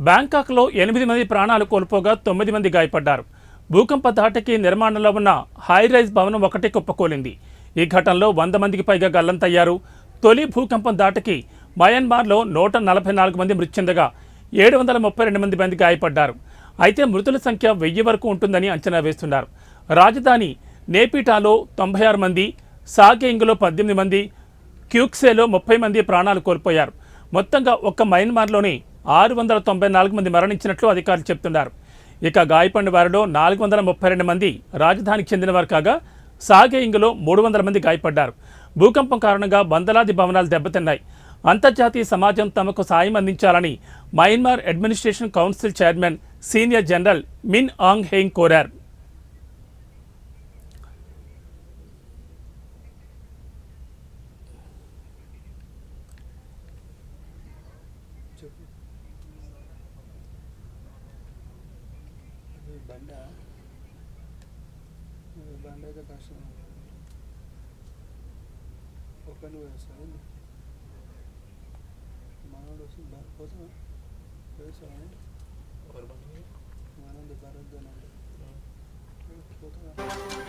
బ్యాంకాక్లో 8 మంది ప్రాణాలు కోల్పోగా 9 మంది గాయపడ్డారు. భూకంప ధాటికి నిర్మాణంలో ఉన్న హైరైజ్ భవనం ఒకటి కుప్పకూలింది. ఈ ఘటనలో 100 మందికి పైగా గల్లంతయ్యారు. తొలి భూకంపం ధాటికి మయన్మార్లో 144 మంది మృతి చెందగా 732 మంది గాయపడ్డారు. అయితే మృతుల సంఖ్య 1000 వరకు ఉంటుందని అంచనా వేస్తున్నారు. రాజధాని నేపిటాలో 96 మంది, సాగేయింగ్లో 18 మంది, క్యూక్సేలో 30 మంది ప్రాణాలు కోల్పోయారు. మొత్తంగా ఒక్క మయన్మార్లోని 694 మంది మరణించినట్లు అధికారులు చెబుతున్నారు. ఇక గాయపడిన వారిలో 432 మంది రాజధానికి చెందినవారు కాగా సాగేయింగ్లో 300 మంది గాయపడ్డారు. భూకంపం కారణంగా వందలాది భవనాలు దెబ్బతిన్నాయి. అంతర్జాతీయ సమాజం తమకు సాయం అందించాలని Myanmar administration council chairman senior general Min Aung Hlaing కోరారు. బండి అయితే కష్టం ఒక్కరిని వేస్తాను మనోడు వస్తుంది పోతాం వేస్తాను మనది భరత్ పోతా